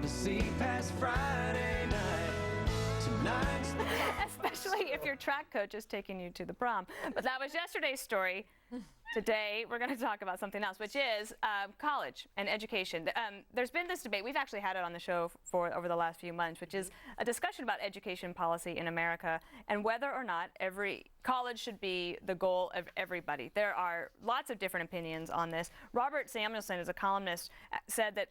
to see past Friday night. Tonight's Especially if your track coach is taking you to the prom. But that was yesterday's story. Today, we're going to talk about something else, which is college and education. There's been this debate. We've actually had it on the show for over the last few months, which is a discussion about education policy in America and whether or not every college should be the goal of everybody. There are lots of different opinions on this. Robert Samuelson, as a columnist, said that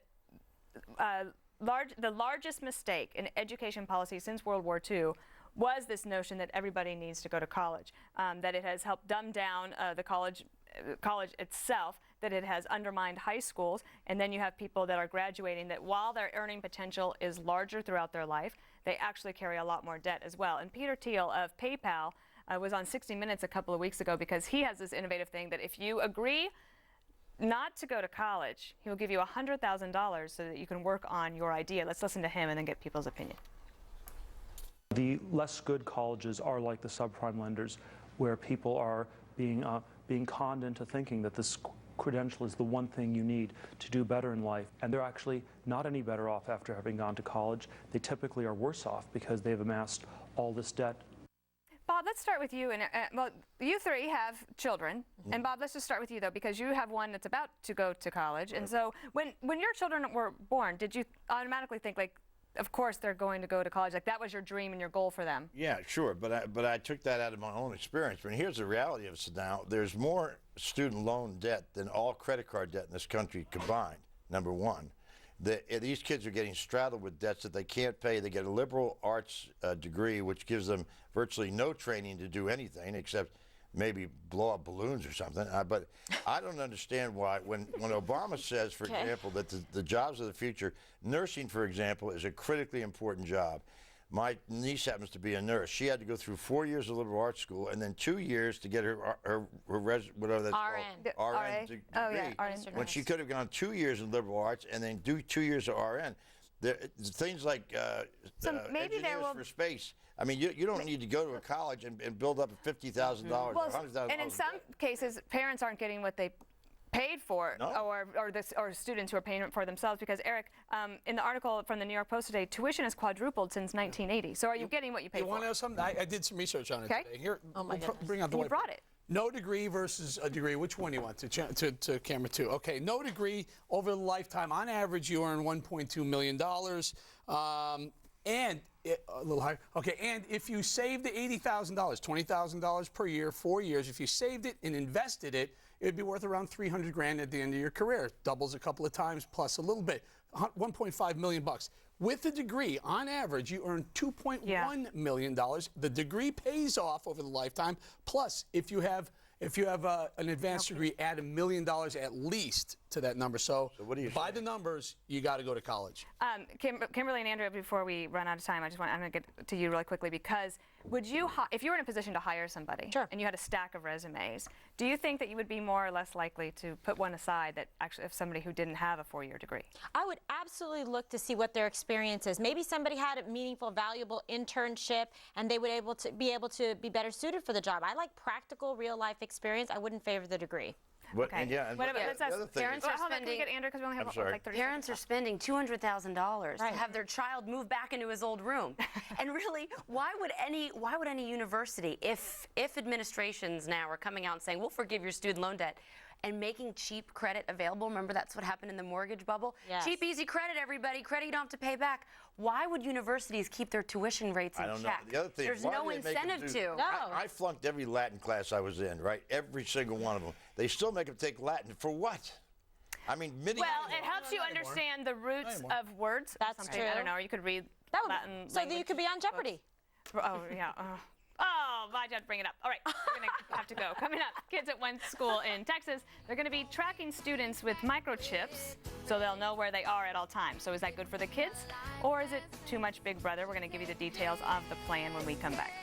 the largest mistake in education policy since World War II was this notion that everybody needs to go to college, that it has helped dumb down the college itself, that it has undermined high schools, and then you have people that are graduating that while their earning potential is larger throughout their life, they actually carry a lot more debt as well. And Peter Thiel of PayPal was on 60 Minutes a couple of weeks ago because he has this innovative thing that if you agree not to go to college, he will give you $100,000 so that you can work on your idea. Let's listen to him and then get people's opinion. The less good colleges are like the subprime lenders, where people are being conned into thinking that this credential is the one thing you need to do better in life. And they're actually not any better off after having gone to college. They typically are worse off because they've amassed all this debt. Bob, let's start with you. And well, you three have children. Mm-hmm. And Bob, let's just start with you, though, because you have one that's about to go to college. Right. And so when your children were born, did you automatically think, like, of course they're going to go to college, like that was your dream and your goal for them? Yeah, sure, but I took that out of my own experience. But here's the reality of it now. There's more student loan debt than all credit card debt in this country combined, number one. These kids are getting straddled with debts that they can't pay. They get a liberal arts degree, which gives them virtually no training to do anything except maybe blow up balloons or something. But I don't understand why, when Obama says, for example, that the jobs of the future, nursing, for example, is a critically important job. My niece happens to be a nurse. She had to go through 4 years of liberal arts school and then 2 years to get her whatever that's called, RN degree. Oh, yeah, RN. When she could have gone 2 years in liberal arts and then do 2 years of RN. Things like engineers for space. I mean, you don't need to go to a college and build up $50,000 or $100,000. And in some cases, parents aren't getting what they paid for, or students who are paying for themselves. Because Eric, in the article from the New York Post today, tuition has quadrupled since 1980. So are you getting what you paid for? You want to know something? I did some research on it today. Here, bring out the whiteboard. You brought it. No degree versus a degree. Which one do you want? To camera two. Okay, no degree over the lifetime. On average, you earn $1.2 million. And a little higher. Okay, and if you saved the $80,000, $20,000 per year, 4 years, if you saved it and invested it, it'd be worth around $300 grand at the end of your career. Doubles a couple of times plus a little bit. $1.5 million bucks. With a degree, on average, you earn $2.1 million. The degree pays off over the lifetime. Plus, if you have an advanced degree, add $1 million at least to that number. So what do you by the numbers, you got to go to college. Kimberly and Andrea, before we run out of time, I'm going to get to you really quickly, because would you, if you were in a position to hire somebody, sure, and you had a stack of resumes, do you think that you would be more or less likely to put one aside that actually, if somebody who didn't have a 4-year degree? I would absolutely look to see what their experience is. Maybe somebody had a meaningful, valuable internship, and they would be able to be better suited for the job. I like practical, real-life experience. I wouldn't favor the degree. Okay. Let's ask parents are spending. Can we get Andrew, because we only have like 30 Parents seconds. are spending $200,000 to have their child move back into his old room. And really, why would any university, if administrations now are coming out and saying, we'll forgive your student loan debt, and making cheap credit available? Remember, that's what happened in the mortgage bubble? Yes. Cheap, easy credit, everybody. Credit you don't have to pay back. Why would universities keep their tuition rates in check? I don't know. The other thing, there's no incentive to. No. I flunked every Latin class I was in, right? Every single one of them. They still make them take Latin. For what? I mean, well, it helps you understand the roots of words. That's true. I don't know, or you could read Latin so that you could be on Jeopardy. Oh, yeah. Oh, why'd you have to bring it up? All right, we're going to have to go. Coming up, kids at one school in Texas, they're going to be tracking students with microchips so they'll know where they are at all times. So is that good for the kids, or is it too much Big Brother? We're going to give you the details of the plan when we come back.